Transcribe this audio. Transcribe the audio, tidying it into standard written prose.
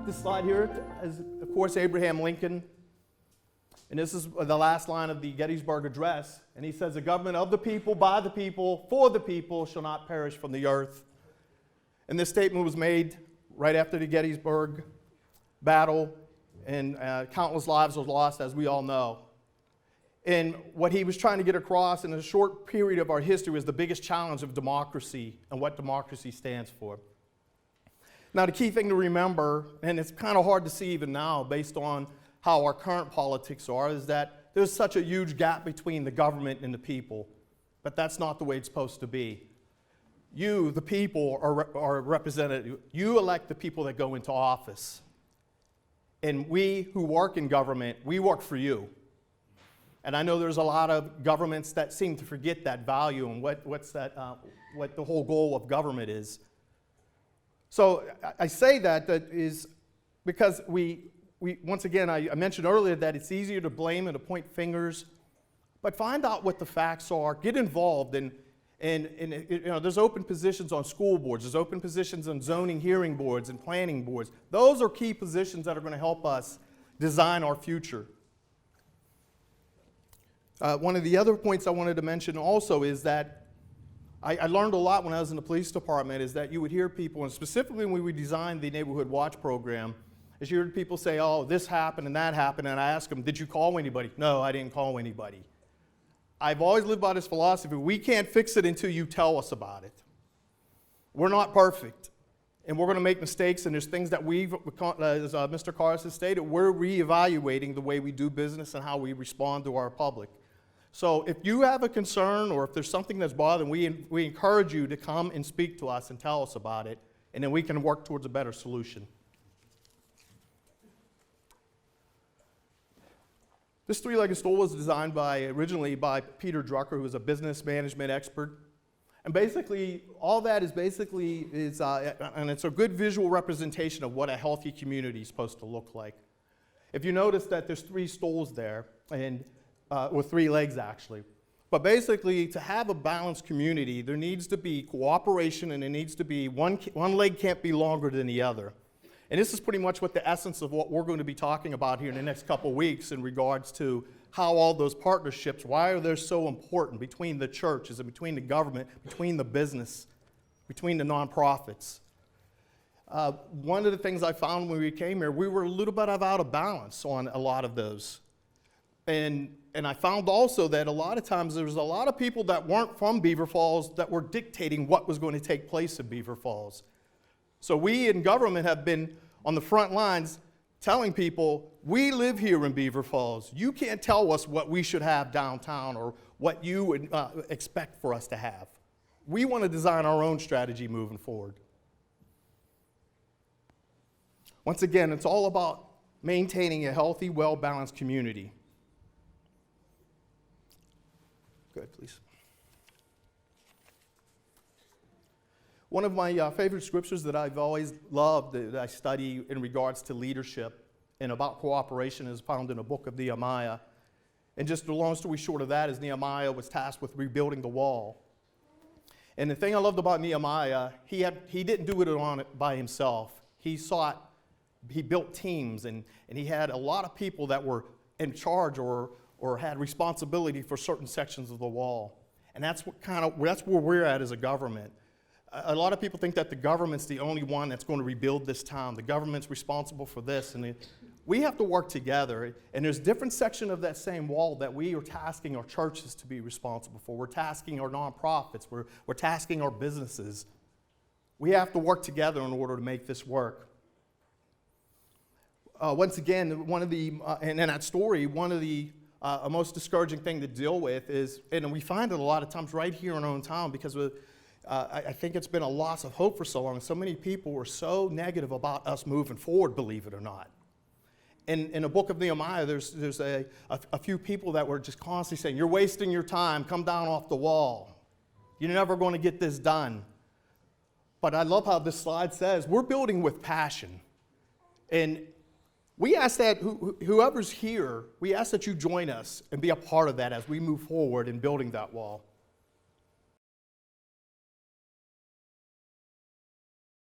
this slide here is, of course, Abraham Lincoln. And this is the last line of the Gettysburg Address. And he says, "The government of the people, by the people, for the people shall not perish from the earth." And this statement was made right after the Gettysburg battle, and countless lives were lost, as we all know. And what he was trying to get across in a short period of our history was the biggest challenge of democracy and what democracy stands for. Now, the key thing to remember, and it's kind of hard to see even now based on how our current politics are, is that there's such a huge gap between the government and the people. But that's not the way it's supposed to be. You, the people, are represented. You elect the people that go into office. And we who work in government, we work for you. And I know there's a lot of governments that seem to forget that value and what the whole goal of government is. So I say that is because we once again, I mentioned earlier that it's easier to blame and to point fingers, but find out what the facts are, get involved, and there's open positions on school boards, there's open positions on zoning hearing boards and planning boards. Those are key positions that are going to help us design our future. One of the other points I wanted to mention also is that I learned a lot when I was in the police department, is that you would hear people, and specifically when we designed the Neighborhood Watch program, is you heard people say, "Oh, this happened and that happened," and I ask them, "Did you call anybody?" "No, I didn't call anybody." I've always lived by this philosophy: we can't fix it until you tell us about it. We're not perfect, and we're going to make mistakes, and there's things that as Mr. Carrs has stated, we're reevaluating the way we do business and how we respond to our public. So if you have a concern or if there's something that's bothering, we encourage you to come and speak to us and tell us about it, and then we can work towards a better solution. This three-legged stool was designed originally by Peter Drucker, who was a business management expert. And basically, all that is and it's a good visual representation of what a healthy community is supposed to look like. If you notice that there's three stools there, and with three legs actually. But basically, to have a balanced community, there needs to be cooperation, and there needs to be one leg can't be longer than the other. And this is pretty much what the essence of what we're going to be talking about here in the next couple weeks in regards to how all those partnerships, why are they so important between the churches and between the government, between the business, between the nonprofits. One of the things I found when we came here, we were a little bit out of balance on a lot of those. And I found also that a lot of times there was a lot of people that weren't from Beaver Falls that were dictating what was going to take place in Beaver Falls. So we in government have been on the front lines telling people, we live here in Beaver Falls. You can't tell us what we should have downtown or what you would expect for us to have. We want to design our own strategy moving forward. Once again, it's all about maintaining a healthy, well-balanced community. Go ahead, please. One of my favorite scriptures that I've always loved, that I study in regards to leadership and about cooperation, is found in the book of Nehemiah. And just the long story short of that is Nehemiah was tasked with rebuilding the wall. And the thing I loved about Nehemiah, he didn't do it by himself. He built teams, and he had a lot of people that were in charge or had responsibility for certain sections of the wall. And that's where we're at as a government. A lot of people think that the government's the only one that's going to rebuild this town. The government's responsible for this, and we have to work together. And there's different sections of that same wall that we are tasking our churches to be responsible for. We're tasking our nonprofits. We're tasking our businesses. We have to work together in order to make this work. Once again, and in that story, one of the most discouraging thing to deal with is, and we find it a lot of times right here in our own town, because I think it's been a loss of hope for so long. So many people were so negative about us moving forward, believe it or not. In the book of Nehemiah, there's a few people that were just constantly saying, "You're wasting your time, come down off the wall. You're never going to get this done." But I love how this slide says, we're building with passion. And we ask that whoever's here, we ask that you join us and be a part of that as we move forward in building that wall.